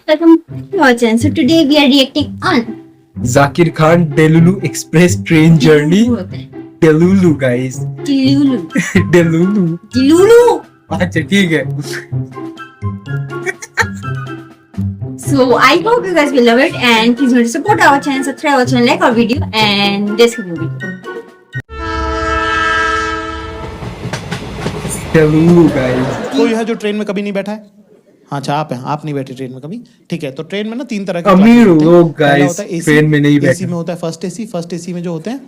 welcome to our channel. So today we are reacting on Zakir Khan Delulu Express train journey. Delulu guys. Delulu. Delulu. Delulu. अच्छा ठीक है. So I hope you guys will love it and please do support our channel, subscribe our channel, like our video and describe the video. Delulu guys. कोई है जो train में कभी नहीं बैठा है? हाँ, अच्छा आप हैं, आप नहीं बैठे ट्रेन में कभी. ठीक है, तो ट्रेन में ना 3 तरह के अमीर क्लासेस होते हैं. लोग पहला guys होता है AC, ट्रेन में नहीं AC बैठे. में होता है फर्स्ट एसी में जो होते हैं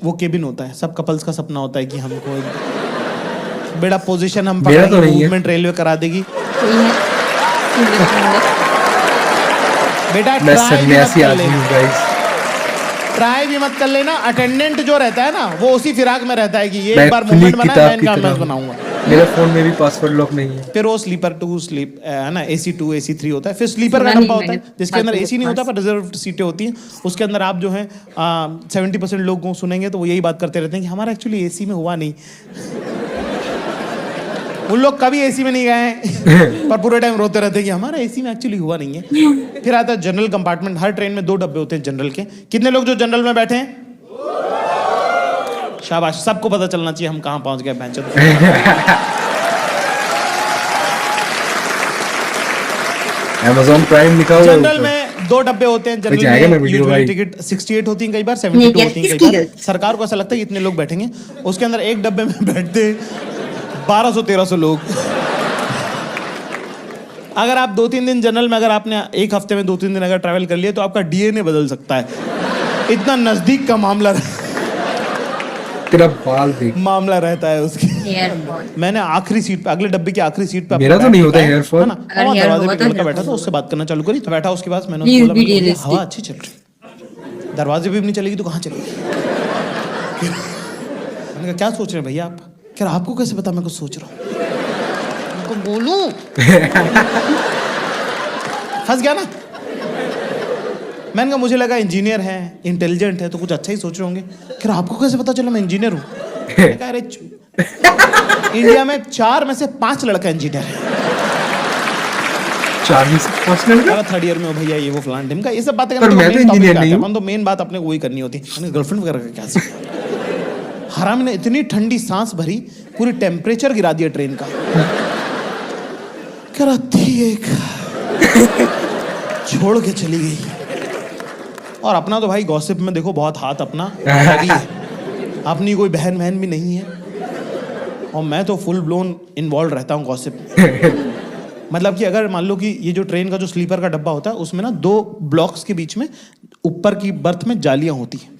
वो केबिन होता है. सब कपल्स का सपना होता है कि हमको बेड़ा पोजीशन हम मेरा तो नहीं है. मूवमेंट रेलवे करा देगी. कोई है? बेटा मैं सन्यासी आदमी हूँ guys. ट्राई भी मत कर लेना. अटेंडेंट जो रहता है ना वो उसी फिराक में रहता है कि ये मैं एक बार खुली मूवमेंट बना किताब मैं की इनका तरह मैं हूँ. बनाऊंगा. मेरे फोन में भी पासवर्ड लॉक नहीं है. फिर वो स्लीपर 2 स्लीप है ना, AC 2 AC 3 होता है. फिर स्लीपर का सुना डब्बा नहीं होता है मैंने. जिसके अंदर बाकी AC नहीं होता पर रिजर्व सीटें होती हैं. उसके अंदर आप जो है 70% लोग को सुनेंगे तो वो यही बात करते रहते हैं कि हमारा एक्चुअली AC में हुआ नहीं. उन लोग कभी AC में नहीं गए हैं पर पूरे टाइम रोते रहते हैं कि हमारा AC में एक्चुअली हुआ नहीं है. फिर आता है जनरल कंपार्टमेंट. हर ट्रेन में 2 डब्बे होते हैं जनरल के. कितने लोग जो जनरल में बैठे हैं? शाबाश. सबको पता चलना चाहिए हम कहाँ पहुंच गए. बेंच Amazon Prime लिखा हुआ है जनरल ऊपर. में 2 डब्बे होते हैं. जाएगा जनरल ना में वीडियो यूजुअली भाई. टिकट 68 होती है कई बार, नहीं, 72 होती है इसकी कई बार. गलती. सरकार को ऐसा लगता है कि इतने लोग बैठेंगे. उसके अंदर एक डब्बे में बैठते 1200-1300 लोग. अगर आप 2-3 दिन जनरल में, अगर आपने एक हफ्ते में 2-3 दिन अगर ट्रैवल कर लिया तो आपका DNA बदल सकता है. इतना नजदीक का तेरा बाल देख. मामला रहता है उसके. Hair ball. मैंने आखिरी सीट पे, अगले डब्बे की आखिरी सीट पे मेरा तो नहीं होता हेयर फॉल. है ना. अगर और hair दरवाजे होगा पे तो लड़का hair बैठा था, fall. उससे बात करना चालू करी तो बैठा. उसके बाद मैंने Please उसको बोला, be मैंने कहा, realistic. हवा अच्छी चल रही, दरवाजे पे भी नहीं चलेगी तो कहाँ चलेगी. मैंने कहा क्या सोच रहे हैं भैया आप? कह रहा आपको कैसे पता मैं कुछ सोच रहा हूँ? उनको बोलूं फंस गया ना. मैंने कहा मुझे लगा इंजीनियर है, इंटेलिजेंट है तो कुछ अच्छा ही सोच रहे होंगे. कह रहा आपको कैसे पता चला मैं इंजीनियर हूँ? मैंने कहा अरे इंडिया में 4 में से 5 लड़का इंजीनियर है. 4 में से 5 लड़का. अरे 3rd ईयर में हो भैया, ये वो फलान ढिमका, ये सब बातें पर मैं तो इंजीनियर नहीं हूँ. हम तो मेन बात अपने को वही करनी होती है. मैंने गर्लफ्रेंड वगैरह का क्या सीखा? हराम ने इतनी ठंडी सांस भरी, पूरी टेम्परेचर गिरा दिया ट्रेन का. कह थी एक छोड़ के चली गई. और अपना तो भाई गॉसिप में देखो बहुत हाथ अपना लगी है. अपनी कोई बहन भी नहीं है और मैं तो फुल ब्लोन इन्वॉल्व रहता हूँ गॉसिप. मतलब कि अगर मान लो कि ये जो ट्रेन का जो स्लीपर का डब्बा होता है उसमें ना 2 ब्लॉक्स के बीच में ऊपर की बर्थ में जालियां होती हैं,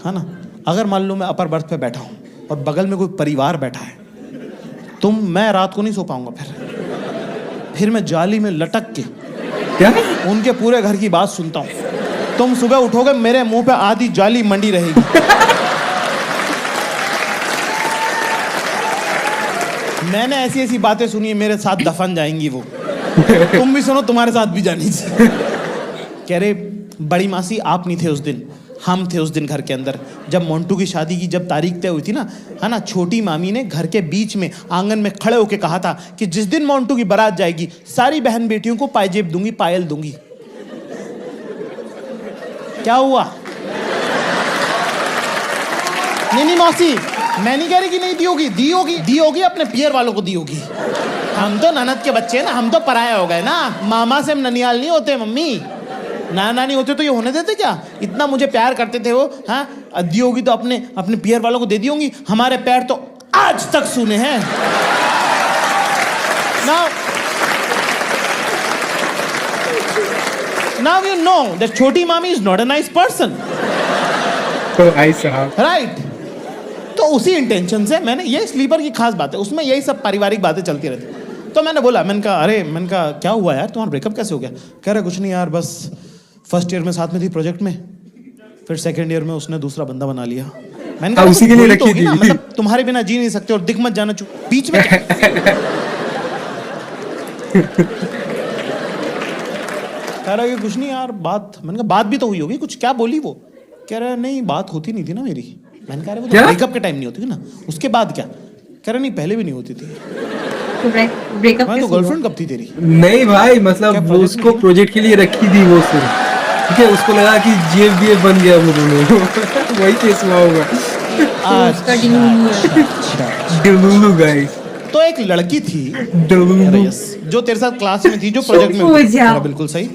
है ना. अगर मान लो मैं अपर बर्थ पे बैठा हूँ और बगल में कोई परिवार बैठा है तो मैं रात को नहीं सो पाऊंगा. फिर मैं जाली में लटक के क्या? उनके पूरे घर की बात सुनता हूँ. तुम सुबह उठोगे मेरे मुंह पे आधी जाली मंडी रहेगी. मैंने ऐसी ऐसी बातें सुनी, मेरे साथ दफन जाएंगी वो. तुम भी सुनो, तुम्हारे साथ भी जानी चाहिए. कह रहे बड़ी मासी आप नहीं थे उस दिन, हम थे उस दिन घर के अंदर. जब मोंटू की शादी की जब तारीख तय हुई थी ना, है ना, छोटी मामी ने घर के बीच में आंगन में खड़े होके कहा था कि जिस दिन मोंटू की बारात जाएगी सारी बहन बेटियों को पायजेब दूंगी, पायल दूंगी. क्या हुआ? नहीं मौसी, मैं नहीं कह रही कि नहीं दी होगी अपने पियर वालों को दी होगी. हम तो ननद के बच्चे हैं ना, हम तो पराया हो गए ना. मामा से हम ननियाल नहीं होते मम्मी. नाना नहीं होते तो ये होने देते क्या? इतना मुझे प्यार करते थे वो. हाँ, दी होगी तो अपने पियर वालों को दे दी होंगी. हमारे पैर तो आज तक सूने हैं ना. Now you know that छोटी मामी is not a nice person. तो आई साहब. Right? तो उसी इंटेंशन से मैंने, ये स्लीपर की खास बात है, उसमें यही सब पारिवारिक बातें चलती रहती. तो मैंने बोला, मैंने कहा क्या हुआ यार, तुम्हारा ब्रेकअप कैसे हो गया? कह रहे कुछ नहीं यार, बस फर्स्ट ईयर में साथ में थी प्रोजेक्ट में, फिर 2nd ईयर में उसने दूसरा बंदा बना लिया. मैंने कहा उसी के लिए रखी थी. मतलब तुम्हारे बिना जी नहीं सकते और दिख मत जाना बीच में. कह रहा है कुछ नहीं यार बात. मैंने कहा बात भी तो हुई होगी कुछ, क्या बोली वो? कह रहा है नहीं बात होती नहीं थी ना मेरी. मैंने कहा वो तो ब्रेकअप के टाइम नहीं होती थी ना, उसके बाद क्या? कह रहा नहीं पहले भी नहीं होती थी. तो ब्रेकअप मैं तो गर्लफ्रेंड कब थी तेरी? नहीं भाई, क्या मतलब वो project उसको में? प्रोजेक्ट के लिए रखी थी वो सिर्फ, ठीक है, उसको लगा कि जीएफ बन गया वो दोनों। वही केस हुआ होगा। उसका डिलीवरी हुआ। अच्छा। डेलुलु गाइस, तो एक लड़की थी, अरे डेलुलु। यस, जो तेरे साथ क्लास में थी, जो प्रोजेक्ट में चुप हो हुई। जाओ। कह रहा बिल्कुल सही।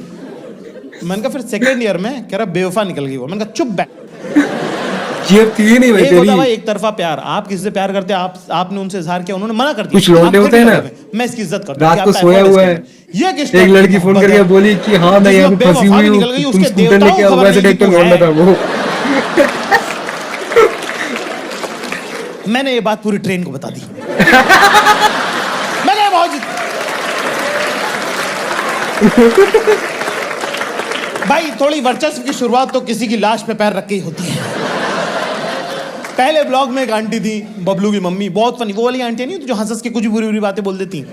मैंने कहा फिर सेकेंड ईयर में, कह रहा बेवफा निकल गई वो। मैंने कहा चुप बैठ। जीएफ थी ही नहीं भाई एक होता है भाई तेरी। एक तरफा प्यार, आप किसी से प्यार करते हैं, आपने उनसे इजहार किया, उन्होंने मना कर दिया। कुछ लौंडे आप होते हैं फिर ना, भी करोगे। मैं इसकी इज्जत करता हूँ रात कि को आपका सोया effort हुआ इसके है, अंदर। ये किस एक लड़की फोन करके बोली कि हाँ मैं यहाँ पे फंसी हुई हूँ, तुम स्कूटर लेके आओ, वैसे टाइप का लौंडा था वो। मैंने ये बात पूरी ट्रेन को बता दी। मैंने बहुत भाई, थोड़ी वर्चस्व की शुरुआत तो किसी की लाश पे पैर रख के ही होती है। पहले ब्लॉग में एक आंटी थी, बबलू की मम्मी, बहुत फनी, वो वाली आंटी नहीं जो हंस के कुछ बुरी बुरी बातें बोल देती हैं।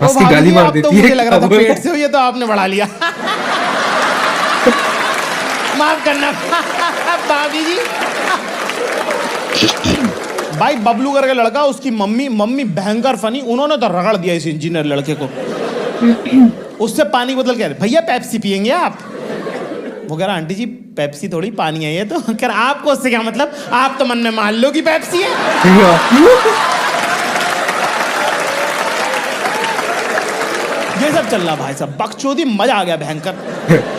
हंस तो के गाली मार अब तो देती है। मुझे लग रहा था पेट से हुई है, तो आपने बढ़ा लिया। माफ करना भाभी जी। भाई बबलू करके लड़का, उसकी मम्मी भयंकर फनी, उन्होंने तो रगड़ दिया इस इंजीनियर लड़के को। उससे पानी बोतल कह रहे, भैया पेप्सी पियेंगे आप? वो कह रहा आंटी जी पेप्सी थोड़ी पानी है ये तो। कह रहा आपको उससे क्या मतलब, आप तो मन में मान लो कि पेप्सी है। ये सब चल रहा भाई साहब, बकचोदी, मजा आ गया भयंकर।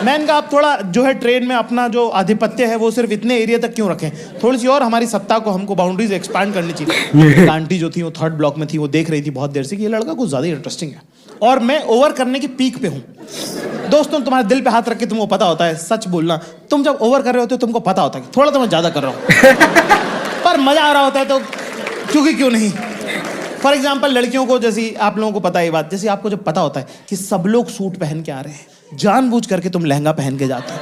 मैंने कहा आप थोड़ा जो है ट्रेन में अपना जो आधिपत्य है वो सिर्फ इतने एरिया तक क्यों रखें, थोड़ी सी और हमारी सत्ता को, हमको बाउंड्रीज एक्सपांड करनी चाहिए। एक आंटी जो थी वो थर्ड ब्लॉक में थी, वो देख रही थी बहुत देर से कि ये लड़का कुछ ज्यादा इंटरेस्टिंग है, और मैं ओवर करने की पीक पे हूँ। दोस्तों तुम्हारे दिल पे हाथ रख के तुमको पता होता है, सच बोलना, तुम जब ओवर कर रहे होते हो तुमको पता होता है कि थोड़ा तो मैं ज्यादा कर रहा हूँ, पर मजा आ रहा होता है तो क्योंकि क्यों नहीं। फॉर एग्जाम्पल लड़कियों को, जैसे आप लोगों को पता है ये बात, जैसे आपको जब पता होता है कि सब लोग सूट पहन के आ रहे हैं, जानबूझ करके तुम लहंगा पहन के जाते हो,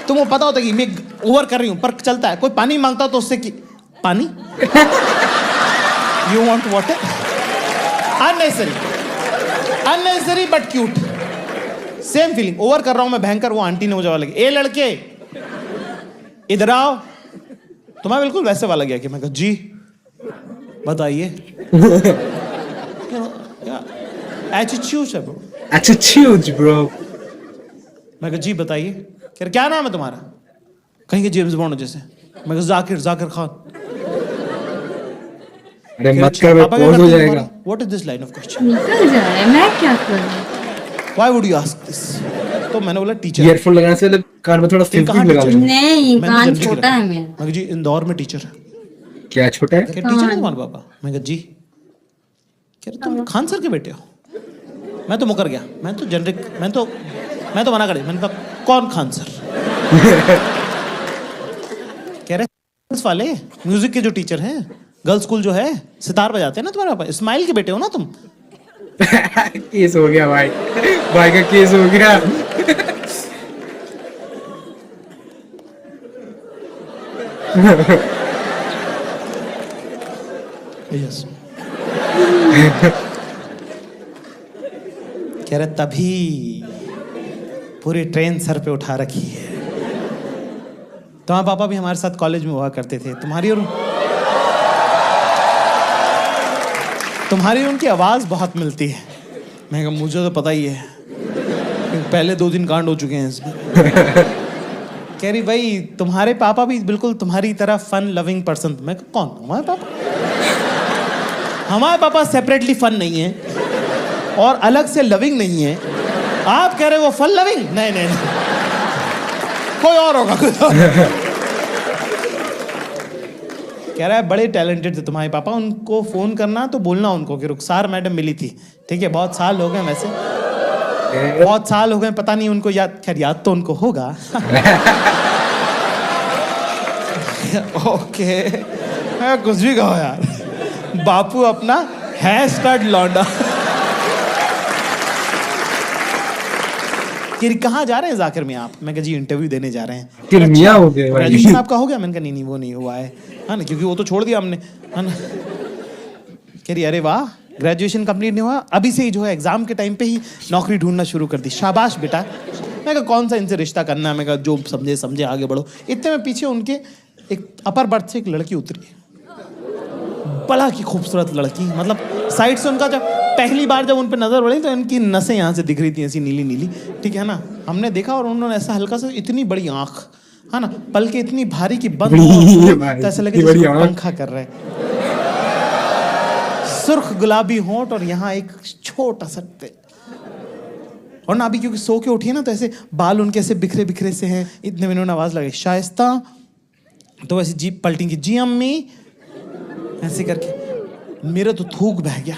तुमको पता होता है कि मैं ओवर कर रही हूं, पर चलता है। कोई पानी मांगता तो उससे कि पानी, you want water, unnecessary but cute. Same feeling, over कर रहा हूं मैं भयंकर। वो आंटी ने मुझे वाला किया, ए लड़के इधर आओ, तुम्हें बिल्कुल वैसे वाला गया कि मैं कहा जी बताइए। Attitude bro. मैं कहा जी बताइए। कह रहे क्या नाम है तुम्हारा? कहेंगे जेम्स बॉन्ड जैसे। मैं कहा जाकिर खान। अरे मत कर, पोज हो जाएगा। What is this line of question? निकल जाए, मैं क्या करूं? Why would you ask this? तो मैंने बोला टीचर। ईयरफोन लगाने से पहले कान में थोड़ा फेविक्विक लगा लेना। नहीं, मैंने कान जल्दी छोटा किया। है मेरा। मैं कहा जी इंदौर में टीचर है। क्या छोटा है? क्या टीचर है तुम्हारे पापा? मैं कहा जी। कह रहे तुम खान सर के बेटे हो? मैं तो मुकर गया, मैं तो जनरिक, मैं तो मना कर दिया। मैंने कहा कौन खान सर? कह रहे वाले म्यूजिक के जो टीचर हैं, गर्ल्स स्कूल जो है, सितार बजाते हैं ना तुम्हारे पापा, इस्माइल के बेटे हो ना तुम? केस हो गया भाई, भाई का केस हो गया। यस। कह रहे तभी पूरी ट्रेन सर पे उठा रखी है। तुम्हारे पापा भी हमारे साथ कॉलेज में हुआ करते थे। तुम्हारी उनकी आवाज बहुत मिलती है। मैं कहा मुझे तो पता ही है, पहले 2 दिन कांड हो चुके हैं इसमें। कह रही भाई तुम्हारे पापा भी बिल्कुल तुम्हारी तरह फन लविंग पर्सन। मैं कहा कौन? हमारे पापा? हमारे पापा सेपरेटली फन नहीं है और अलग से लविंग नहीं है। आप कह रहे वो फन लविंग? नहीं, कोई और होगा, कोई और। कह रहा है बड़े टैलेंटेड थे तुम्हारे पापा, उनको फोन करना तो बोलना उनको कि रुखसार मैडम मिली थी। ठीक है, बहुत साल हो गए, वैसे बहुत साल हो गए, पता नहीं उनको याद, खैर याद तो उनको होगा। ओके, कुछ भी कहो यार, बापू अपना है स्टड लौंडा। कहाँ जा रहे हैं जाकिर में आप? मैं कहा जी इंटरव्यू देने जा रहे हैं। फिर मियां हो गए भाई। ग्रेजुएशन आपका हो गया? मैंने कहा नहीं वो नहीं हुआ है ना, क्योंकि वो तो छोड़ दिया हमने, है ना। कह रही अरे वाह, ग्रेजुएशन कंप्लीट नहीं हुआ, अभी से ही जो है एग्जाम के टाइम पे ही नौकरी ढूंढना शुरू कर दी, शाबाश बेटा। मैं कहा कौन सा इनसे रिश्ता करना है? मैं कहा जो समझे आगे बढ़ो। इतने में पीछे उनके एक अपर बर्थ से एक लड़की उतरी, बड़ा की खूबसूरत लड़की, मतलब साइड से उनका जब पहली बार जब उन पे नजर पड़ी तो इनकी नसें यहाँ से दिख रही थी ऐसी नीली नीली, ठीक है ना। हमने देखा और उन्होंने ऐसा हल्का सा, इतनी बड़ी आंख है ना, पलके इतनी भारी कि बंद तो ऐसा लगे जैसे पंखा कर रहे, सुर्ख गुलाबी होंठ और यहाँ एक छोटा सा और ना अभी क्योंकि सो के उठी है ना तो ऐसे बाल उनके ऐसे बिखरे बिखरे से हैं। इतने में उन्होंने आवाज लगाई शाइस्ता, तो वैसे जीप पलटेंगी जी अम्मी ऐसे करके, मेरा तो थूक बह गया।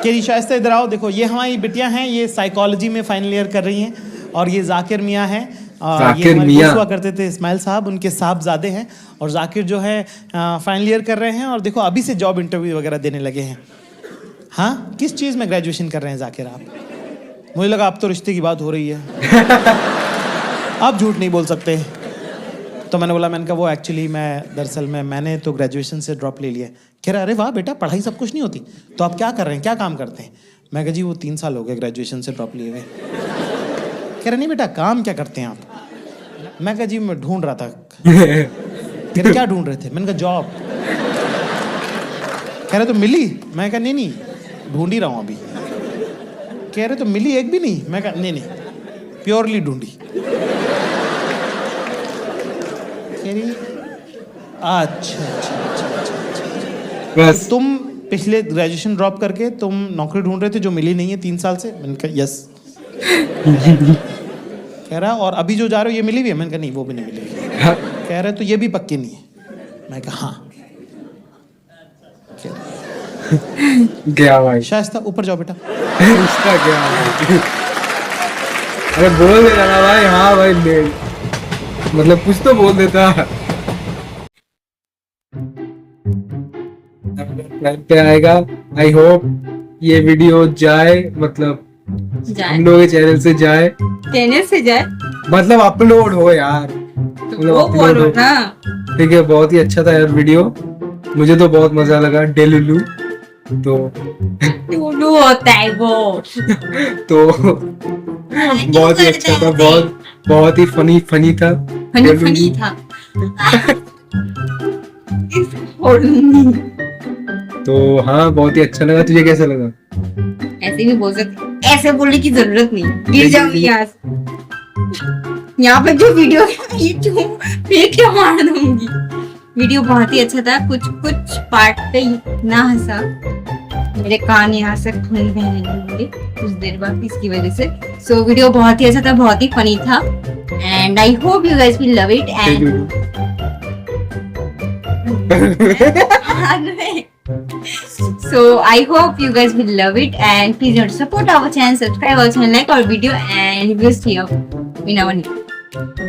केरी शाइस्ता इधर आओ, देखो ये हमारी बिटिया हैं, ये साइकोलॉजी में फाइनल ईयर कर रही हैं, और ये जाकिर मियाँ हैं। ये हमारे दोस्त हुआ करते थे इस्माइल साहब, उनके साहबजादे हैं, और जाकिर जो है फाइनल ईयर कर रहे हैं, और देखो अभी से जॉब इंटरव्यू वगैरह देने लगे हैं। हाँ, किस चीज़ में ग्रेजुएशन कर रहे हैं जाकिर आप? मुझे लगा आप तो रिश्ते की बात हो रही है। आप झूठ नहीं बोल सकते। तो मैंने बोला, मैंने कहा वो एक्चुअली दरअसल मैंने तो ग्रेजुएशन से ड्रॉप ले लिया। कह रहा अरे वाह बेटा, पढ़ाई सब कुछ नहीं होती, तो आप क्या कर रहे हैं, क्या काम करते हैं? मैं कहा जी वो 3 साल हो गए ग्रेजुएशन से ड्रॉप लिए हुए। कह रहे नहीं बेटा, काम क्या करते हैं आप? मैं कहा जी मैं ढूंढ रहा था। कह रहे क्या ढूंढ रहे थे? मैंने कहा जॉब। कह रहे तो मिली? मैं कहा नहीं ढूंढ ही रहा हूँ अभी। कह रहे तो मिली एक भी नहीं? मैं कहा नहीं प्योरली ढूंढी। कह रही अच्छा। बस तुम पिछले ग्रेजुएशन ड्रॉप करके तुम नौकरी ढूंढ रहे थे जो मिली नहीं है 3 साल से? मैंने कहा यस। कह रहा और अभी जो जा रहे हो ये मिली भी है? मैंने कहा नहीं वो भी नहीं मिली। कह रहे तो ये भी पक्की नहीं है? मैं कहा हाँ। गया भाई। शाइस्ता ऊपर जाओ बेटा। इसका क्या? अरे बोल देता ना भाई, हाँ भाई ले, मतलब कुछ तो बोल देता। प्लान पे आएगा, आई होप ये वीडियो जाए, मतलब हम लोग के चैनल से जाए, मतलब अपलोड हो यार, मतलब अपलोड हो। ठीक है, बहुत ही अच्छा था यार वीडियो, मुझे तो बहुत मजा लगा। डेलुलू तो होता है वो। तो बहुत ही अच्छा था, बहुत ही फनी था। फनी था। तो हाँ, बहुत ही अच्छा लगा। तुझे कैसा लगा? ऐसे भी बोल सकते, ऐसे बोलने की जरूरत नहीं, गिर जाऊंगी यहाँ से। यहाँ पे जो वीडियो फेंक के मार दूंगी। वीडियो बहुत ही अच्छा था, कुछ पार्ट पे इतना हंसा, मेरे कान यहाँ से खून बहने लगे कुछ देर बाद इसकी वजह से। सो वीडियो बहुत ही अच्छा था, बहुत ही फनी था, and I hope you guys will love it. And so I hope you guys will love it, and please don't support our channel, subscribe our channel, like our video, and we'll see you in our next